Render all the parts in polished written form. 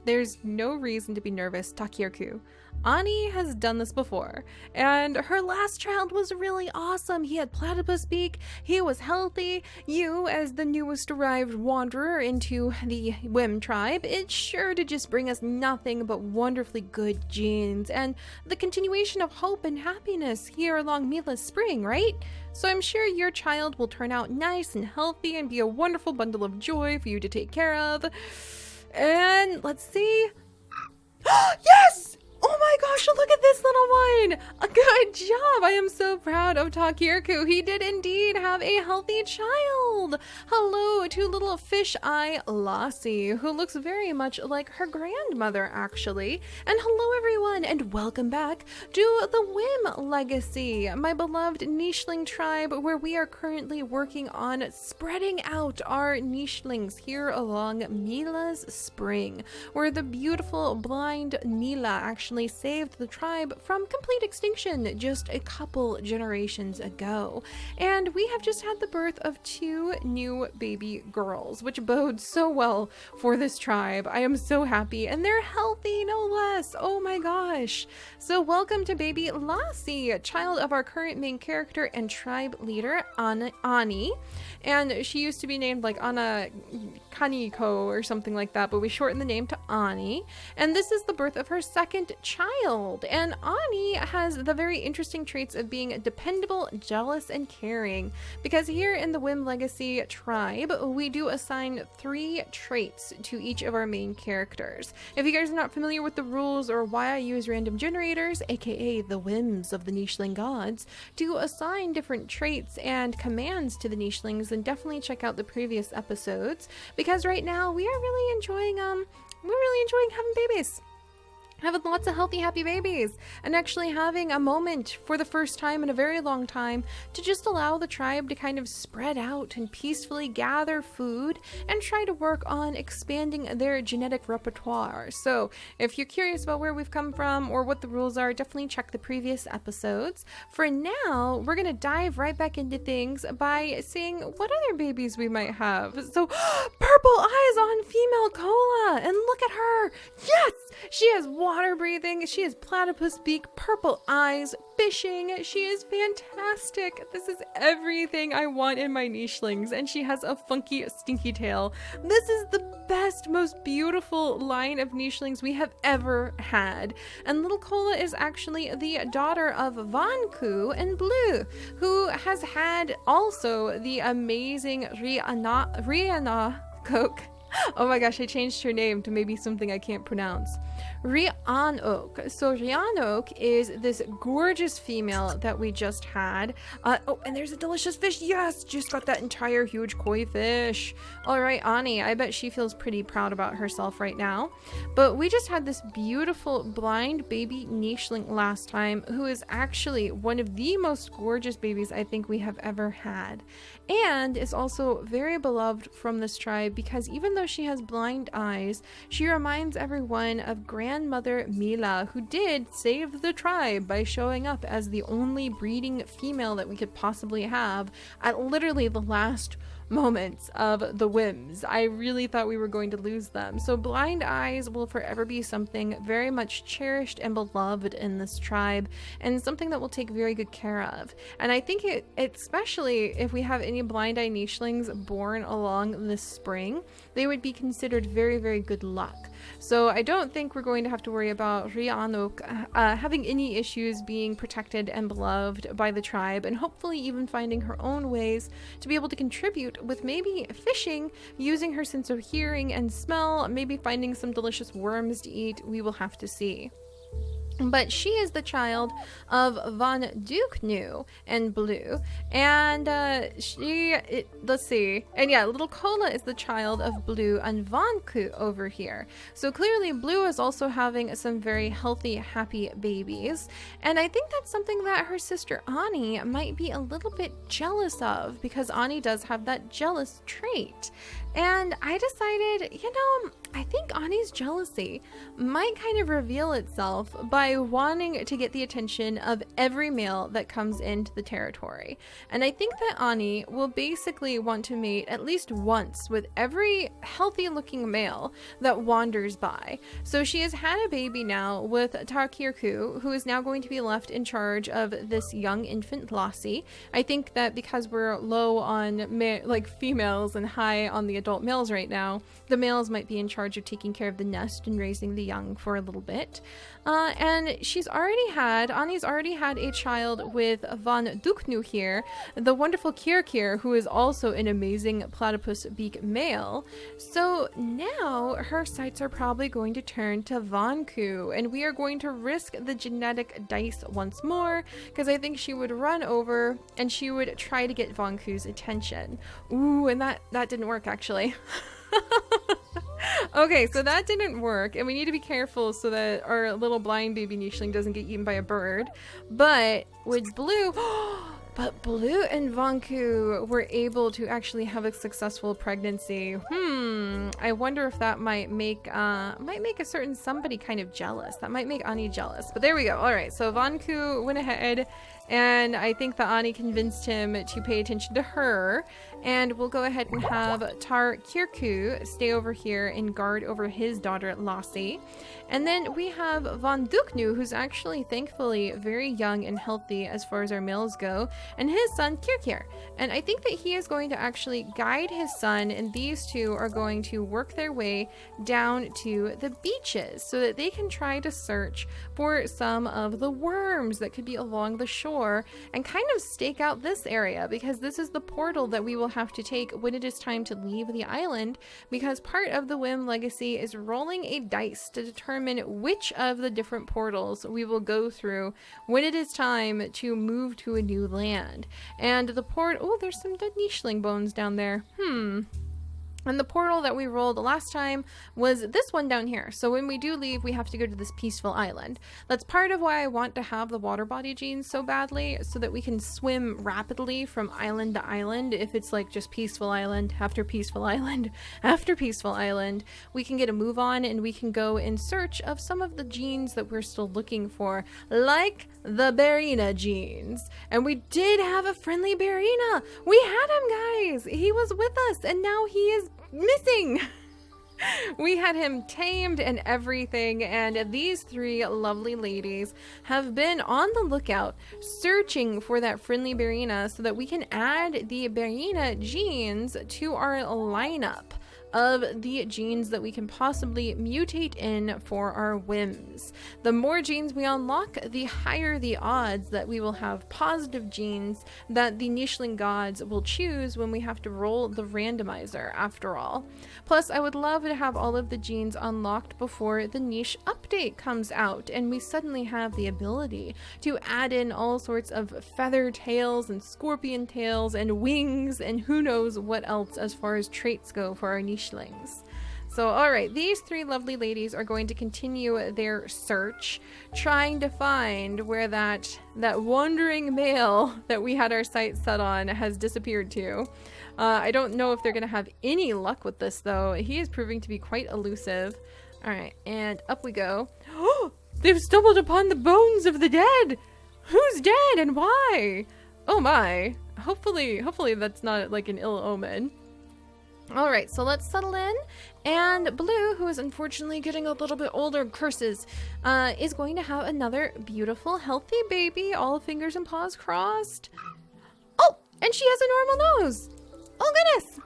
There's no reason to be nervous, Takirku. Ani has done this before, and her last child was really awesome. He had platypus beak, he was healthy. You, as the newest arrived wanderer into the Whim tribe, it's sure to just bring us nothing but wonderfully good genes, and the continuation of hope and happiness here along Mila's spring, right? So I'm sure your child will turn out nice and healthy and be a wonderful bundle of joy for you to take care of. And let's see. Yes! Oh my gosh, look at this little one! A good job! I am so proud of Takirku. He did indeed have a healthy child! Hello to little fish eye Lassie, who looks very much like her grandmother, actually. And hello everyone, and welcome back to the Whim Legacy, my beloved nicheling tribe, where we are currently working on spreading out our nichelings here along Mila's spring, where the beautiful blind Mila actually saved the tribe from complete extinction just a couple generations ago. And we have just had the birth of 2 new baby girls, which bodes so well for this tribe. I am so happy, and they're healthy, no less. Oh my gosh. So welcome to baby Lassie, child of our current main character and tribe leader, Ani. And she used to be named like Ana Kaniko or something like that, but we shortened the name to Ani. And this is the birth of her second child. And Ani has the very interesting traits of being dependable, jealous, and caring. Because here in the Whim Legacy tribe, we do assign 3 traits to each of our main characters. If you guys are not familiar with the rules or why I use random generators, aka the whims of the nicheling gods, to assign different traits and commands to the nichelings, then definitely check out the previous episodes, because right now we are really enjoying having babies. Having lots of healthy, happy babies, and actually having a moment for the first time in a very long time to just allow the tribe to kind of spread out and peacefully gather food and try to work on expanding their genetic repertoire. So if you're curious about where we've come from or what the rules are, definitely check the previous episodes. For now, we're gonna dive right back into things by seeing what other babies we might have. So purple eyes on female Cola, and look at her. Yes, she has water breathing, she has platypus beak, purple eyes, fishing. She is fantastic. This is everything I want in my nichelings, and she has a funky, stinky tail. This is the best, most beautiful line of nichelings we have ever had. And little Cola is actually the daughter of Vanku and Blue, who has had also the amazing Rihanna Coke. Oh my gosh, I changed her name to maybe something I can't pronounce. Rihanok. So Rihanok is this gorgeous female that we just had. Oh, and there's a delicious fish. Yes, just got that entire huge koi fish. All right, Ani, I bet she feels pretty proud about herself right now. But we just had this beautiful blind baby nicheling last time, who is actually one of the most gorgeous babies I think we have ever had. And is also very beloved from this tribe because even though she has blind eyes, she reminds everyone of grandmother Mila, who did save the tribe by showing up as the only breeding female that we could possibly have at literally the last moments of the Whims. I really thought we were going to lose them. So blind eyes will forever be something very much cherished and beloved in this tribe, and something that we'll take very good care of. And I think especially if we have any blind eye nichelings born along this spring, they would be considered very, very good luck. So I don't think we're going to have to worry about Rihanok having any issues being protected and beloved by the tribe, and hopefully even finding her own ways to be able to contribute with maybe fishing, using her sense of hearing and smell, maybe finding some delicious worms to eat. We will have to see. But she is the child of Von Duknu and Blue, and let's see, and yeah, little Cola is the child of Blue and Vanku over here. So clearly Blue is also having some very healthy, happy babies, and I think that's something that her sister Ani might be a little bit jealous of, because Ani does have that jealous trait. And I decided, I think Ani's jealousy might kind of reveal itself by wanting to get the attention of every male that comes into the territory. And I think that Ani will basically want to mate at least once with every healthy looking male that wanders by. So she has had a baby now with Takirku, who is now going to be left in charge of this young infant Lassie. I think that because we're low on females and high on the adult males right now, the males might be in charge of taking care of the nest and raising the young for a little bit. And Ani's already had a child with Von Duknu here, the wonderful Kirkir, who is also an amazing platypus beak male. So now her sights are probably going to turn to Vanku, and we are going to risk the genetic dice once more, because I think she would run over and she would try to get Vanku's attention. Ooh, and that didn't work actually. Okay, so that didn't work, and we need to be careful so that our little blind baby nicheling doesn't get eaten by a bird. But with Blue, but Blue and Vanku were able to actually have a successful pregnancy. I wonder if that might make a certain somebody kind of jealous. That might make Ani jealous. But there we go. All right, so Vanku went ahead, and I think that Ani convinced him to pay attention to her. And we'll go ahead and have Tar Kirku stay over here and guard over his daughter Lassie. And then we have Von Duknu, who's actually thankfully very young and healthy as far as our males go, and his son Kirkir. And I think that he is going to actually guide his son, and these two are going to work their way down to the beaches so that they can try to search for some of the worms that could be along the shore and kind of stake out this area, because this is the portal that we will have to take when it is time to leave the island, because part of the Whim legacy is rolling a dice to determine which of the different portals we will go through when it is time to move to a new land. And the oh, there's some dead nicheling bones down there. And the portal that we rolled the last time was this one down here. So when we do leave, we have to go to this peaceful island. That's part of why I want to have the water body genes so badly, so that we can swim rapidly from island to island. If it's like just peaceful island after peaceful island after peaceful island, we can get a move on and we can go in search of some of the genes that we're still looking for, like the Barina genes. And we did have a friendly Barina. We had him, guys. He was with us, and now he is missing. We had him tamed and everything, and these three lovely ladies have been on the lookout searching for that friendly Barina so that we can add the Barina genes to our lineup of the genes that we can possibly mutate in for our Whims. The more genes we unlock, the higher the odds that we will have positive genes that the nicheling gods will choose when we have to roll the randomizer, after all. Plus, I would love to have all of the genes unlocked before the niche update comes out, and we suddenly have the ability to add in all sorts of feather tails and scorpion tails and wings and who knows what else as far as traits go for our nichelings. So, alright, these three lovely ladies are going to continue their search, trying to find where that wandering male that we had our sights set on has disappeared to. I don't know if they're going to have any luck with this, though. He is proving to be quite elusive. Alright, and up we go. Oh, they've stumbled upon the bones of the dead! Who's dead and why? Oh my. Hopefully that's not like an ill omen. Alright, so let's settle in, and Blue, who is unfortunately getting a little bit older, curses, is going to have another beautiful, healthy baby, all fingers and paws crossed. Oh, and she has a normal nose! Oh goodness!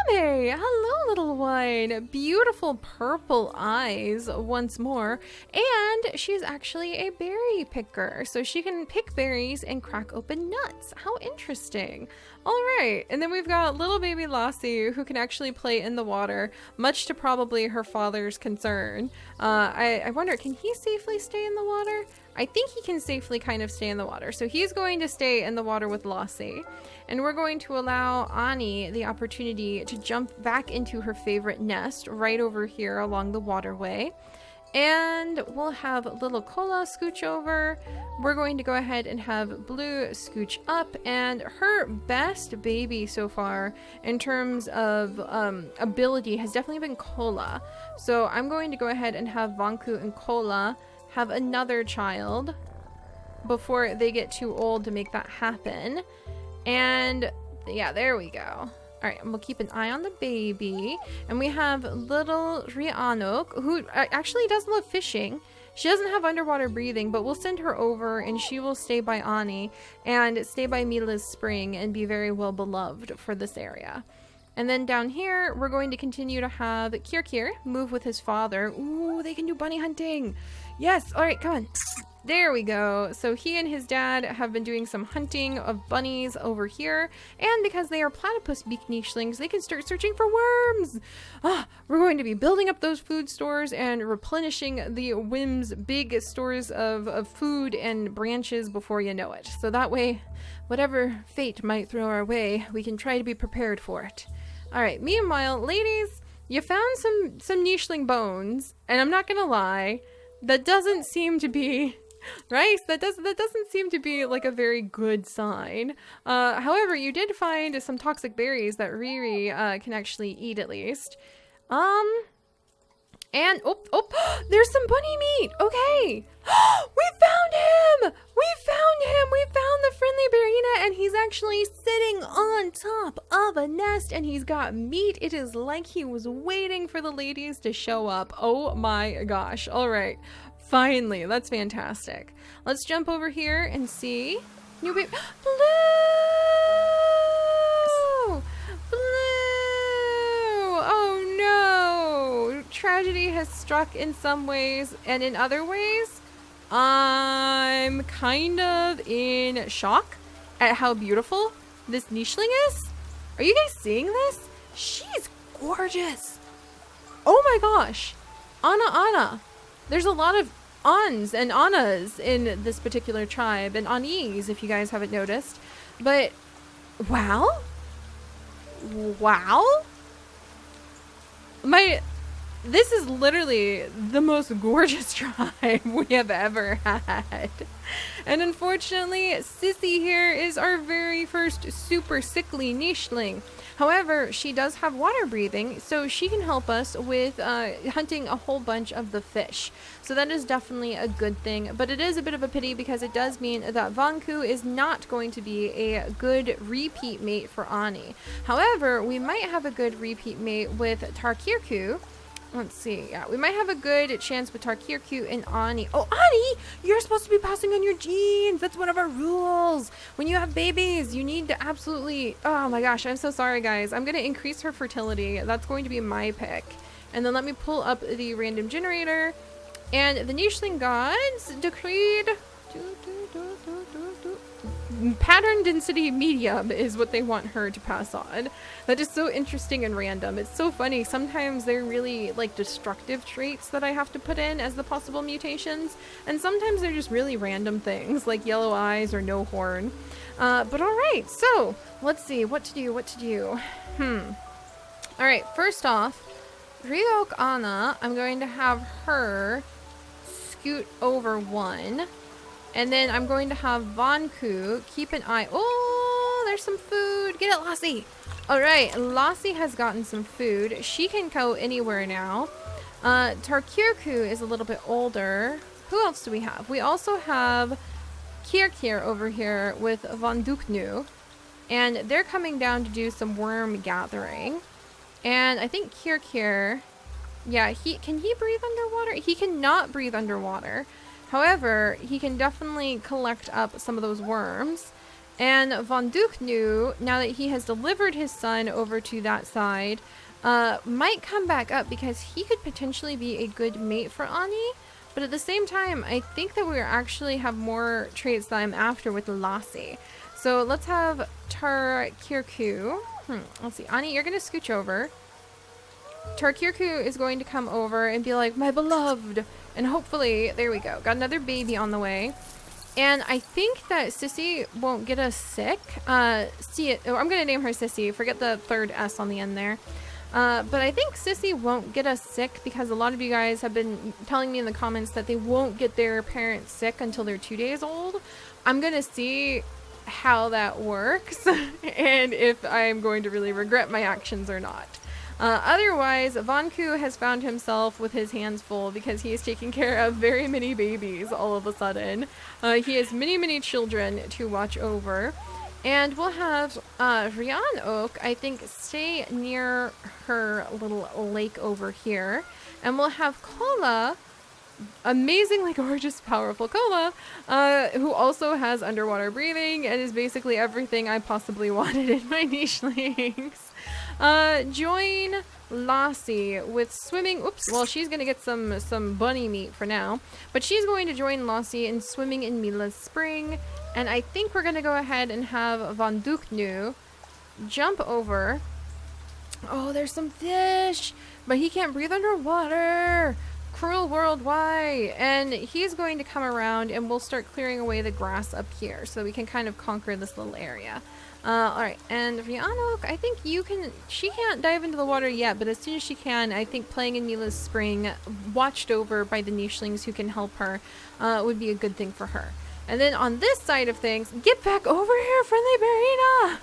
Lame! Hello, little one! Beautiful purple eyes once more, and she's actually a berry picker, so she can pick berries and crack open nuts. How interesting! Alright, and then we've got little baby Lassie, who can actually play in the water, much to probably her father's concern. I wonder, can he safely stay in the water? I think he can safely kind of stay in the water. So he's going to stay in the water with Lassie. And we're going to allow Ani the opportunity to jump back into her favorite nest right over here along the waterway. And we'll have little Cola scooch over. We're going to go ahead and have Blue scooch up. And her best baby so far in terms of ability has definitely been Cola. So I'm going to go ahead and have Vanku and Cola have another child before they get too old to make that happen. And yeah, there we go. All right, and we'll keep an eye on the baby. And we have little Rianok, who actually does love fishing. She doesn't have underwater breathing, but we'll send her over and she will stay by Ani and stay by Mila's spring and be very well beloved for this area. And then down here, we're going to continue to have Kirkir move with his father. Ooh, they can do bunny hunting. Yes, all right, come on. There we go. So he and his dad have been doing some hunting of bunnies over here. And because they are platypus beak nichelings, they can start searching for worms. We're going to be building up those food stores and replenishing the Whims big stores of food and branches before you know it. So that way, whatever fate might throw our way, we can try to be prepared for it. All right, meanwhile, ladies, you found some nicheling bones. And I'm not going to lie, that doesn't seem to be... Right? That doesn't seem to be like a very good sign. However, you did find some toxic berries that Riri can actually eat at least. And there's some bunny meat. Okay. We found him. We found the friendly Barina, and he's actually sitting on top of a nest, and he's got meat. It is like he was waiting for the ladies to show up. Oh my gosh. All right. Finally, that's fantastic. Let's jump over here and see. New baby. Blue! Blue! Oh no! Tragedy has struck in some ways, and in other ways, I'm kind of in shock at how beautiful this nicheling is. Are you guys seeing this? She's gorgeous. Oh my gosh. Anna. There's a lot of Ans and Annas in this particular tribe, and Anis, if you guys haven't noticed. But, wow. This is literally the most gorgeous tribe we have ever had. And unfortunately, Sissy here is our very first super sickly nicheling. However, she does have water breathing, so she can help us with hunting a whole bunch of the fish. So that is definitely a good thing, but it is a bit of a pity because it does mean that Vanku is not going to be a good repeat mate for Ani. However, we might have a good repeat mate with Tarkirku. Let's see. Yeah, we might have a good chance with Tarkirku and Ani. Oh, Ani! You're supposed to be passing on your genes. That's one of our rules. When you have babies, you need to absolutely... Oh my gosh, I'm so sorry, guys. I'm going to increase her fertility. That's going to be my pick. And then let me pull up the random generator. And the nicheling gods decreed... Pattern density medium is what they want her to pass on. That is so interesting and random. It's so funny. Sometimes they're really like destructive traits that I have to put in as the possible mutations, and sometimes they're just really random things like yellow eyes or no horn. But all right, so let's see what to do. All right, first off, Ryok Anna, I'm going to have her scoot over one. And then I'm going to have Vanku keep an eye. Oh, there's some food. Get it, Lassie. All right, Lassie has gotten some food. She can go anywhere now. Tarkirku is a little bit older. Who else do we have? We also have Kirkir over here with Vanduknu. And they're coming down to do some worm gathering. And I think Kirkir, yeah, can he breathe underwater? He cannot breathe underwater. However, he can definitely collect up some of those worms. And Vanduknu, now that he has delivered his son over to that side, might come back up because he could potentially be a good mate for Ani. But at the same time, I think that we actually have more traits that I'm after with Lassie. So let's have Tarkirku. Let's see. Ani, you're going to scooch over. Tarkirku is going to come over and be like, my beloved. And hopefully, there we go. Got another baby on the way. And I think that Sissy won't get us sick. I'm going to name her Sissy. Forget the third S on the end there. But I think Sissy won't get us sick because a lot of you guys have been telling me in the comments that they won't get their parents sick until they're 2 days old. I'm gonna see how that works and if I'm going to really regret my actions or not. Otherwise, Vanku has found himself with his hands full because he is taking care of very many babies all of a sudden. He has many children to watch over. And we'll have Rian Oak, I think, stay near her little lake over here. And we'll have Kola, amazingly gorgeous, powerful Kola, who also has underwater breathing and is basically everything I possibly wanted in my nichelings. Join Lassie with swimming. Oops, well, she's gonna get some bunny meat for now, but she's going to join Lassie in swimming in Mila's spring. And I think we're gonna go ahead and have Van Duknu jump over. Oh, there's some fish, but he can't breathe underwater. Cruel world, why? And he's going to come around and we'll start clearing away the grass up here so we can kind of conquer this little area. Alright, and Rihanna, I think she can't dive into the water yet, but as soon as she can, I think playing in Mila's spring, watched over by the nichelings who can help her, would be a good thing for her. And then on this side of things, get back over here, friendly Barina!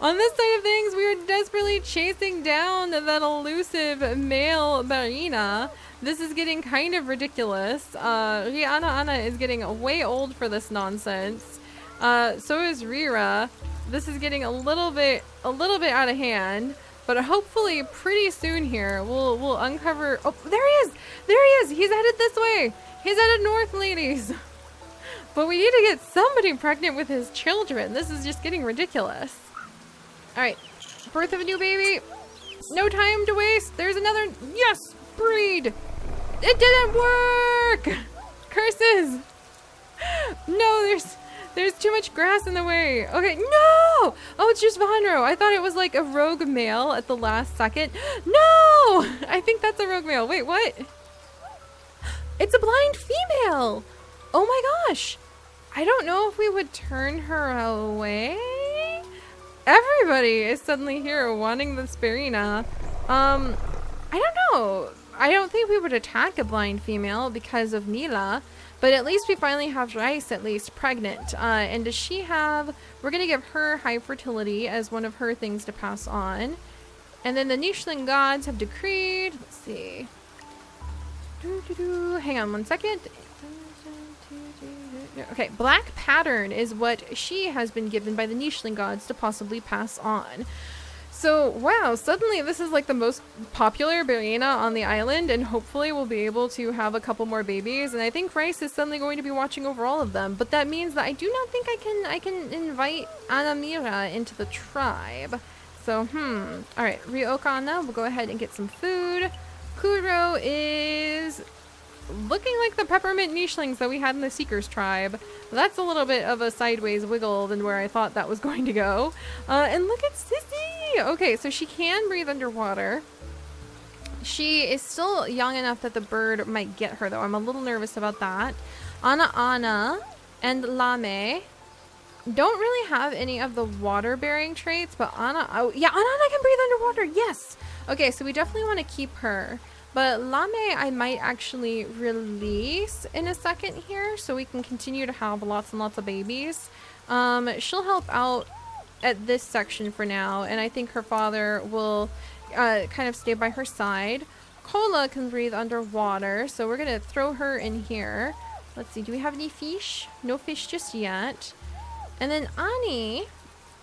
On this side of things, we are desperately chasing down that elusive male Barina. This is getting kind of ridiculous. Rihanna Anna is getting way old for this nonsense. So is Rira. This is getting a little bit out of hand, but hopefully pretty soon here we'll uncover. Oh, there he is! There he is! He's headed this way! He's headed north, ladies! But we need to get somebody pregnant with his children. This is just getting ridiculous. Alright. Birth of a new baby. No time to waste. There's another. Yes! Breed! It didn't work! Curses! No, there's too much grass in the way. Okay, no! Oh, it's just Vonro. I thought it was like a rogue male at the last second. No! I think that's a rogue male. Wait, what? It's a blind female! Oh my gosh! I don't know if we would turn her away. Everybody is suddenly here wanting the Sperina. I don't know. I don't think we would attack a blind female because of Nila, but at least we finally have Rice at least pregnant. And does she have, we're gonna give her high fertility as one of her things to pass on. And then the Nicheling gods have decreed, let's see. Hang on one second. Okay, black pattern is what she has been given by the Nicheling gods to possibly pass on. So, wow, suddenly this is like the most popular Barina on the island, and hopefully we'll be able to have a couple more babies, and I think Rice is suddenly going to be watching over all of them, but that means that I do not think I can invite Anamira into the tribe. So, alright, Ryokana, we'll go ahead and get some food. Kuro is looking like the peppermint nichelings that we had in the Seekers tribe. That's a little bit of a sideways wiggle than where I thought that was going to go. And look at Sissy! Okay, so she can breathe underwater. She is still young enough that the bird might get her, though. I'm a little nervous about that. Ana and Lame don't really have any of the water-bearing traits, but Ana can breathe underwater, yes! Okay, so we definitely want to keep her. But Lame I might actually release in a second here so we can continue to have lots and lots of babies. She'll help out at this section for now, and I think her father will kind of stay by her side. Kola can breathe underwater, so we're going to throw her in here. Let's see, do we have any fish? No fish just yet. And then Ani,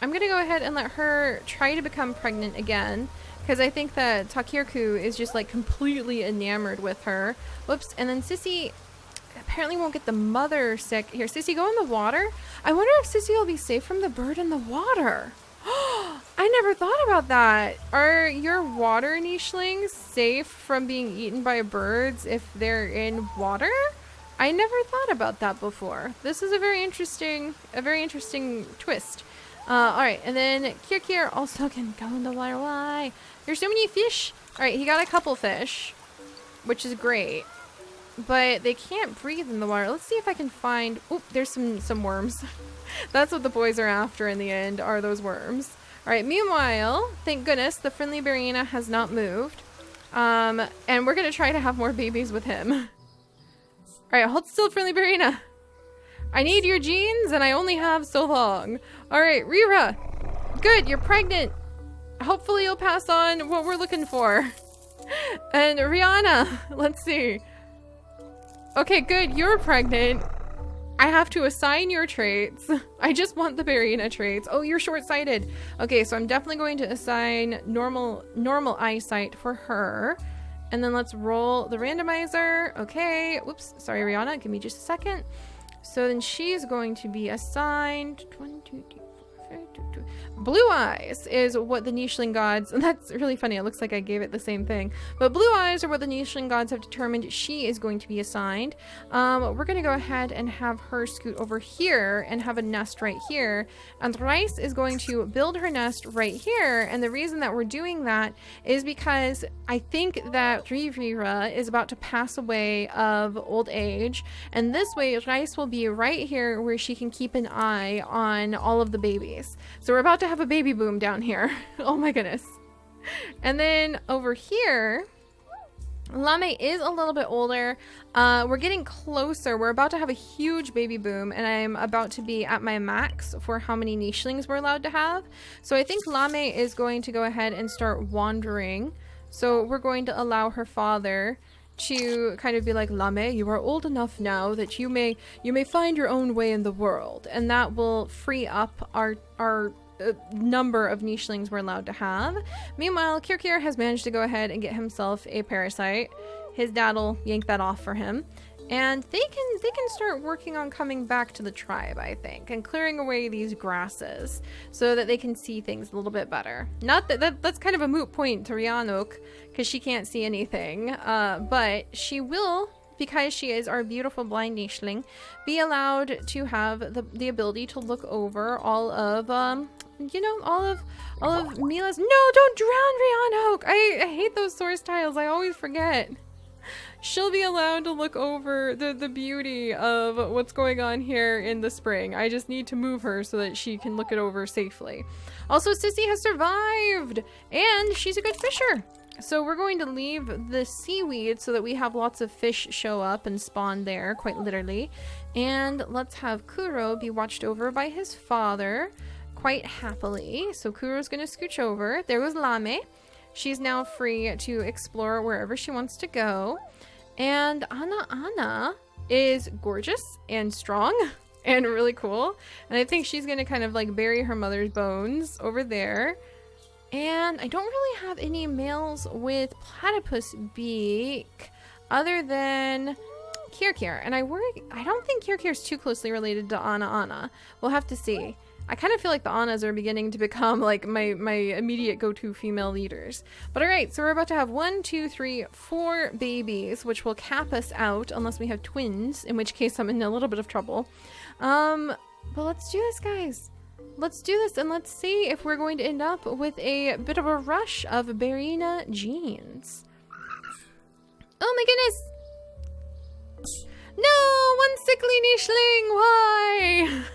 I'm going to go ahead and let her try to become pregnant again, because I think that Takirku is just like completely enamored with her. Whoops. And then Sissy apparently won't get the mother sick. Here, Sissy, go in the water. I wonder if Sissy will be safe from the bird in the water. I never thought about that. Are your water nichelings safe from being eaten by birds if they're in water? I never thought about that before. This is a very interesting twist. Alright, and then Kirkir also can go in the water. Why? There's so many fish. Alright, he got a couple fish, which is great. But they can't breathe in the water. Let's see if I can find... Oop, there's some worms. That's what the boys are after in the end, are those worms. right, meanwhile, thank goodness the friendly Barina has not moved. And we're gonna try to have more babies with him. All right, hold still, friendly Barina. I need your genes and I only have so long. All right, Rira. Good, you're pregnant. Hopefully you'll pass on what we're looking for. And Rihanna, let's see. Okay, good, you're pregnant. I have to assign your traits. I just want the Barina traits. Oh, you're short-sighted. Okay, so I'm definitely going to assign normal eyesight for her. And then let's roll the randomizer. Okay, whoops, sorry Rihanna, give me just a second. So then she's going to be assigned 1, 2, 3, 4, 5, 2, 2. Blue eyes is what the nicheling gods, and that's really funny, it looks like I gave it the same thing, but blue eyes are what the nicheling gods have determined she is going to be assigned. We're going to go ahead and have her scoot over here and have a nest right here, and Rice is going to build her nest right here. And the reason that we're doing that is because I think that Rivira is about to pass away of old age, and this way Rice will be right here where she can keep an eye on all of the babies. So we're about to have a baby boom down here. Oh my goodness. And then over here, Lame is a little bit older. We're getting closer. We're about to have a huge baby boom, and I'm about to be at my max for how many nichelings we're allowed to have. So I think Lame is going to go ahead and start wandering. So we're going to allow her father to kind of be like, Lame, you are old enough now that you may find your own way in the world, and that will free up our number of nichelings we're allowed to have. Meanwhile, Kirkir has managed to go ahead and get himself a parasite. His dad'll yank that off for him, and they can start working on coming back to the tribe, I think, and clearing away these grasses so that they can see things a little bit better. Not that's kind of a moot point to Rianok because she can't see anything, but she will, because she is our beautiful blind nicheling, be allowed to have the ability to look over all of you know, all of Mila's. No, don't drown, Rihanna. I hate those source tiles. I always forget. She'll be allowed to look over the beauty of what's going on here in the spring. I just need to move her so that she can look it over safely. Also, Sissy has survived, and she's a good fisher. So we're going to leave the seaweed so that we have lots of fish show up and spawn there, quite literally. And let's have Kuro be watched over by his father quite happily. So Kuro's going to scooch over. There was Lame. She's now free to explore wherever she wants to go. And Ana is gorgeous and strong and really cool. And I think she's going to kind of like bury her mother's bones over there. And I don't really have any males with platypus beak other than Kirkir. And I don't think Kirkir is too closely related to Ana. We'll have to see. I kind of feel like the Annas are beginning to become like my immediate go-to female leaders. But all right, so we're about to have 1, 2, 3, 4 babies, which will cap us out unless we have twins, in which case I'm in a little bit of trouble. But let's do this, guys. Let's do this, and let's see if we're going to end up with a bit of a rush of Barina genes. Oh my goodness! No! One sickly nicheling! Why?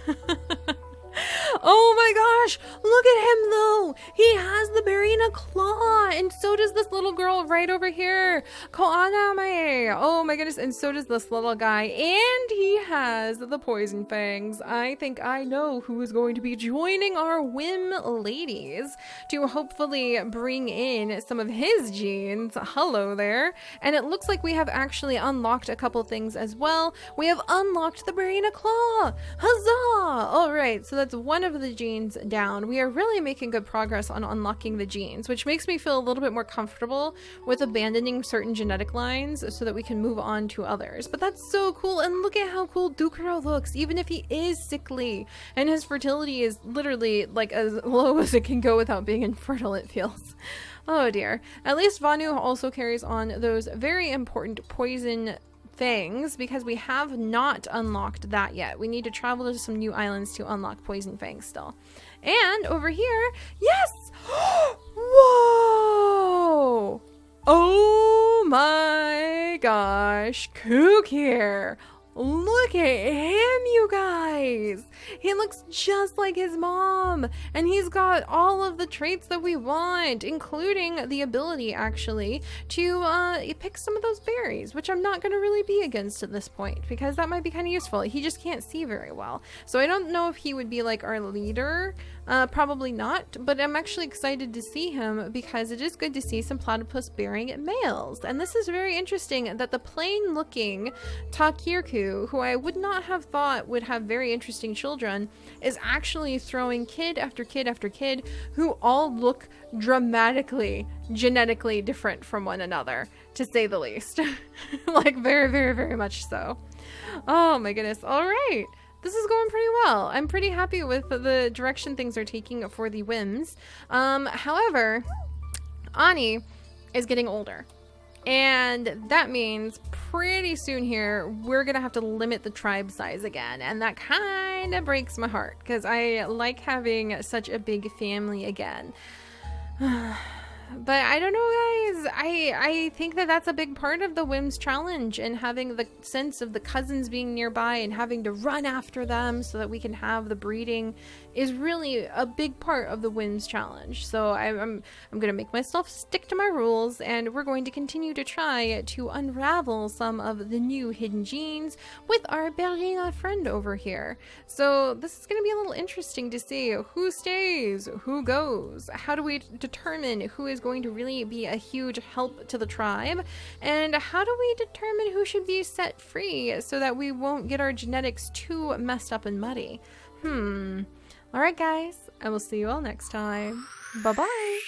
Oh my gosh! Look at him though! He has the Barina claw! And so does this little girl right over here! Koanamae! Oh my goodness, and so does this little guy. And he has the poison fangs. I think I know who is going to be joining our Whim ladies to hopefully bring in some of his genes. Hello there. And it looks like we have actually unlocked a couple things as well. We have unlocked the Barina claw! Huzzah! Alright, so that's one of the genes down. We are really making good progress on unlocking the genes, which makes me feel a little bit more comfortable with abandoning certain genetic lines so that we can move on to others. But that's so cool, and look at how cool Dukuro looks, even if he is sickly and his fertility is literally like as low as it can go without being infertile, it feels. Oh dear. At least Vanu also carries on those very important poison fangs, because we have not unlocked that yet. We need to travel to some new islands to unlock poison fangs still. And over here, yes! Whoa! Oh my gosh, Kook here! Look at him, you guys. He looks just like his mom, and he's got all of the traits that we want, including the ability actually to pick some of those berries, which I'm not going to really be against at this point because that might be kind of useful. He just can't see very well, so I don't know if he would be like our leader. Probably not, but I'm actually excited to see him because it is good to see some platypus bearing males. And this is very interesting that the plain looking Takirku, who I would not have thought would have very interesting children, is actually throwing kid after kid after kid who all look dramatically genetically different from one another, to say the least. Like very, very, very much so. Oh my goodness. All right. This is going pretty well. I'm pretty happy with the direction things are taking for the Whims. However, Ani is getting older. And that means pretty soon here, we're going to have to limit the tribe size again. And that kind of breaks my heart because I like having such a big family again. But I don't know, guys. I think that that's a big part of the Whims challenge, and having the sense of the cousins being nearby and having to run after them so that we can have the breeding is really a big part of the Whims challenge. So I'm going to make myself stick to my rules, and we're going to continue to try to unravel some of the new hidden genes with our Berlina friend over here. So this is going to be a little interesting to see who stays, who goes, how do we determine who is going to really be a huge help to the tribe, and how do we determine who should be set free so that we won't get our genetics too messed up and muddy. Alright guys, I will see you all next time. Bye bye!